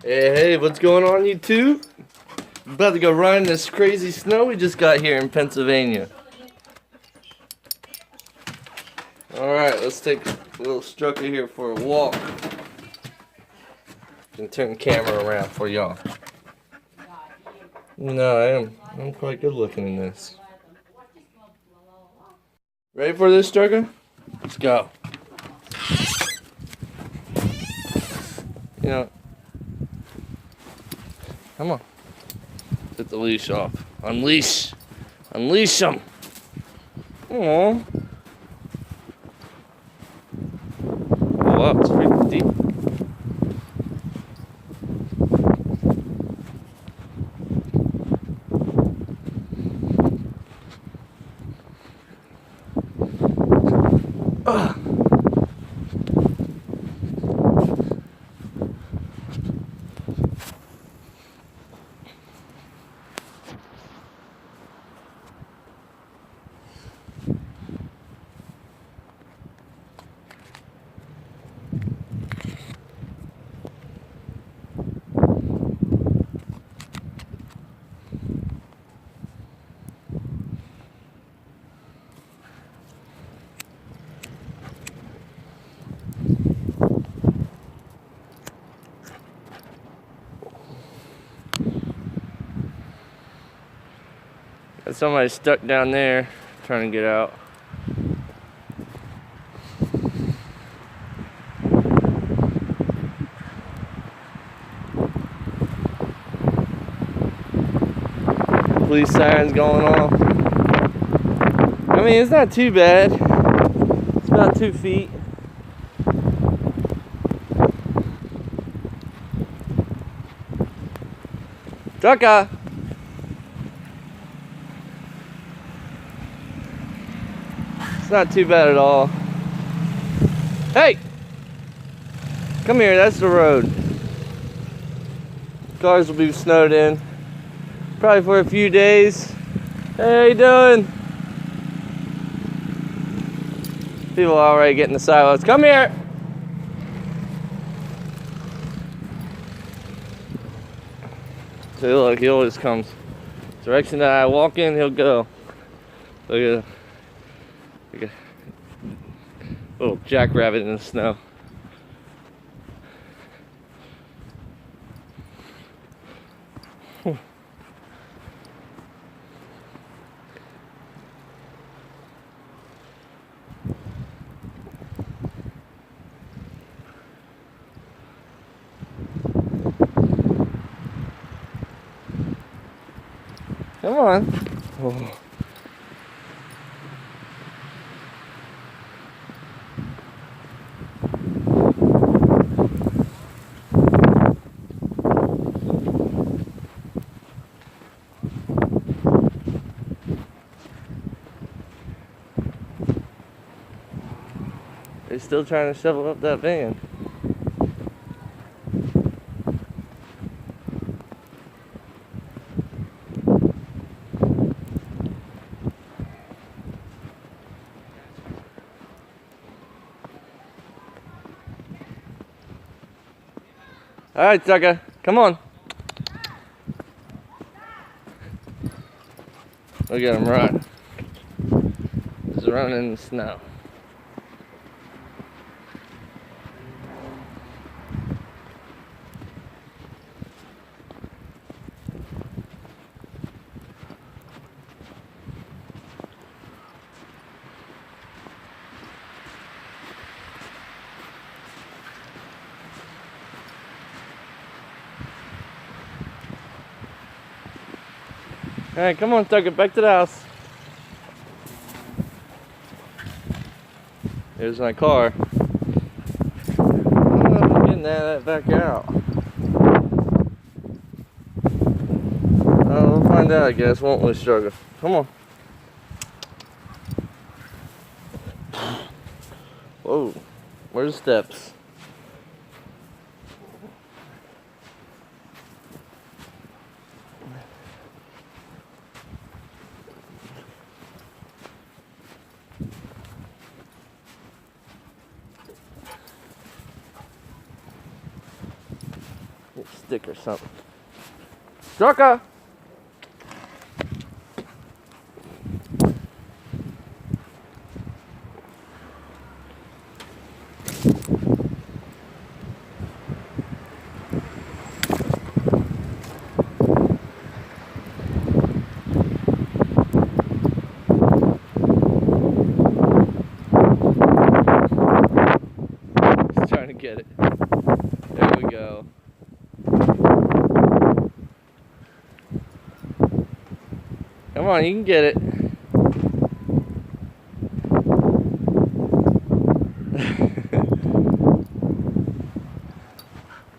Hey, what's going on, YouTube? About to go run in this crazy snow we just got here in Pennsylvania. Alright, let's take a little Strucker here for a walk. And turn the camera around for y'all. No, I'm quite good looking in this. Ready for this, Strucker? Let's go. You know, come on. Get the leash off. Unleash. Unleash them. Aww. Oh, wow, it's pretty deep. Got somebody stuck down there trying to get out. Police sirens going off. I mean, it's not too bad. It's about 2 feet. Trucker! It's not too bad at all. Hey! Come here, that's the road. Cars will be snowed in. Probably for a few days. Hey, how you doing? People are already getting the sidewalks. Come here! So look, he always comes. Direction that I walk in, he'll go. Look at a little jackrabbit in the snow. Come on. Oh. They're still trying to shovel up that van. All right, Tucker, come on. Look at him run. He's running in the snow. All right, come on, Tucker, back to the house. Here's my car. I'm getting that back out. We'll find out, I guess, won't we, Struggle? Come on. Whoa, where's the steps? Stick or something. Drucker! He's trying to get it. There we go. Come on, you can get it.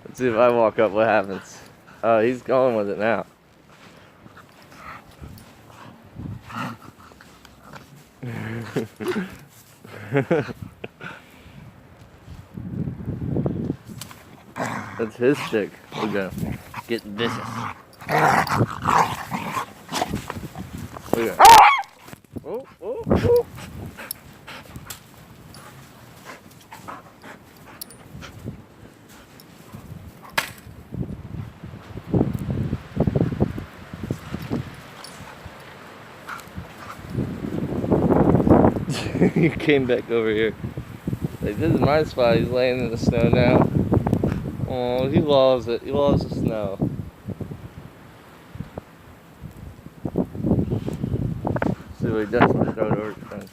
Let's see if I walk up, what happens. Oh, he's going with it now. That's his stick. We'll go. Get vicious. We'll go. Oh, oh, oh. He came back over here. Like, this is my spot. He's laying in the snow now. Oh, he loves it. He loves the snow. See what he does when I throw it over the fence.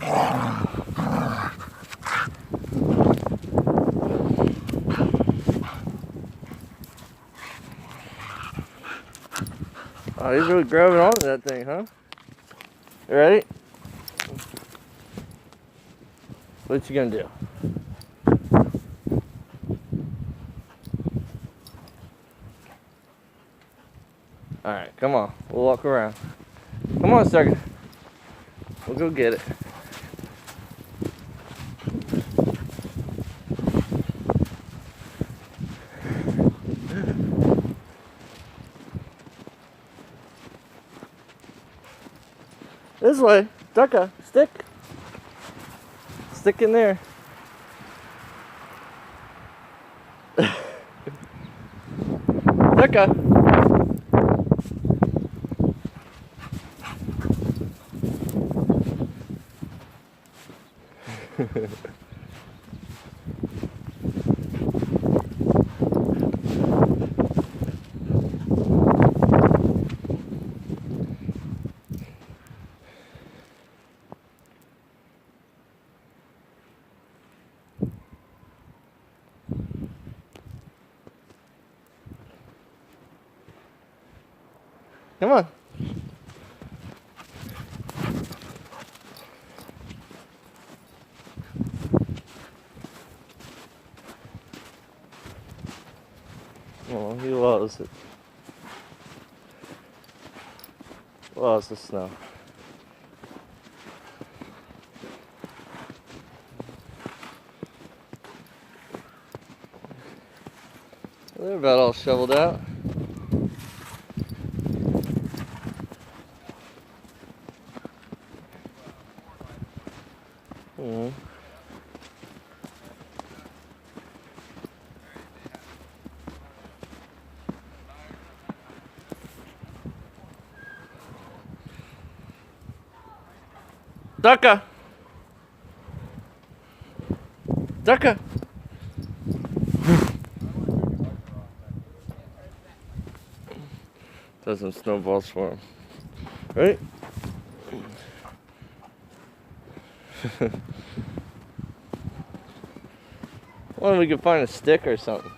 Oh, he's really grabbing onto that thing, huh? You ready? What you gonna do? Alright, come on. We'll walk around. Come on, sucker. We'll go get it. This way. Ducka. Stick. Stick in there. Ducka. Come on. Oh, he loves it. Loves the snow. They're about all shoveled out. Ducka! Ducka! Throw some snowballs for him. Right? Well, we could find a stick or something.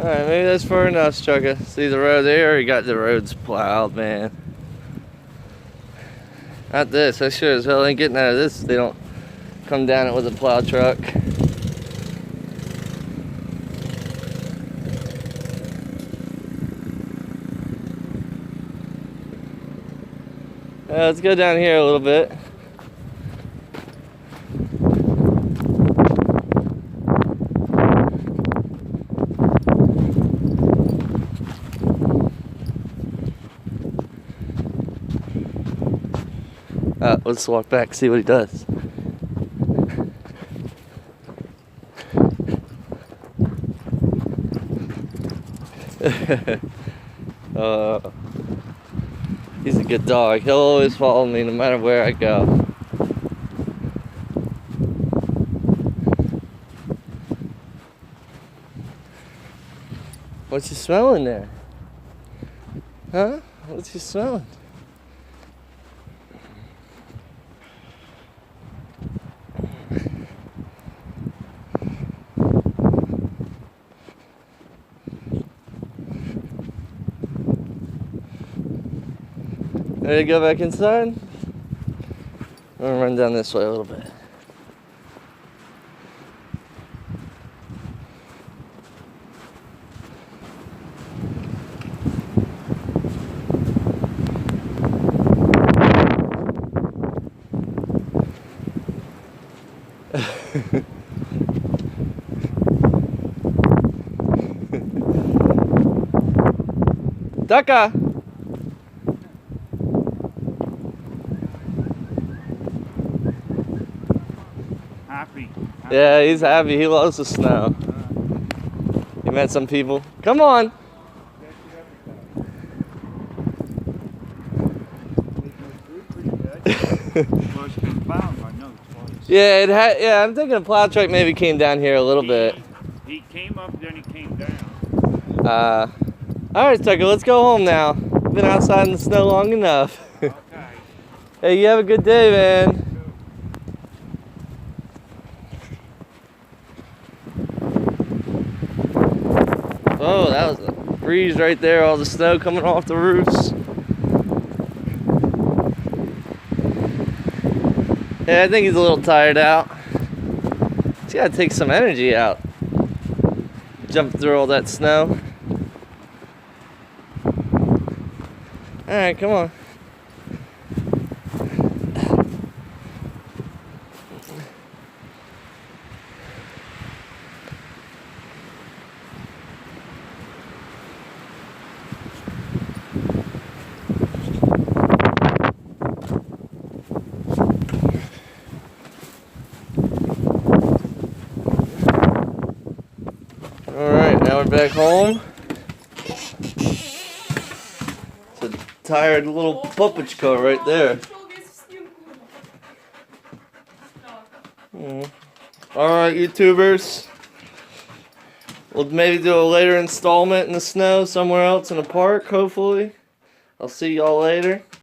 Alright, maybe that's far enough, Chucka. See the road there? You got the roads plowed, man. Not this. I sure as hell ain't getting out of this if they don't come down it with a plow truck. Let's go down here a little bit. Let's walk back, see what he does. He's a good dog. He'll always follow me no matter where I go. What's you smelling there? Huh? What's you smelling? Ready to go back inside? I'm gonna run down this way a little bit. Ducka! Happy. Yeah, he's happy. He loves the snow. He met some people. Come on! Yeah, it had. Yeah, I'm thinking a plow truck maybe came down here a little bit. He came up, then he came down. All right, Tucker, let's go home now. Been outside in the snow long enough. Okay. Hey, you have a good day, man. Oh, that was a breeze right there. All the snow coming off the roofs. Yeah, I think he's a little tired out. He's got to take some energy out. Jump through all that snow. All right, come on. Alright, now we're back home. It's a tired little puppetchka right there. Alright, YouTubers. We'll maybe do a later installment in the snow somewhere else in a park, hopefully. I'll see y'all later.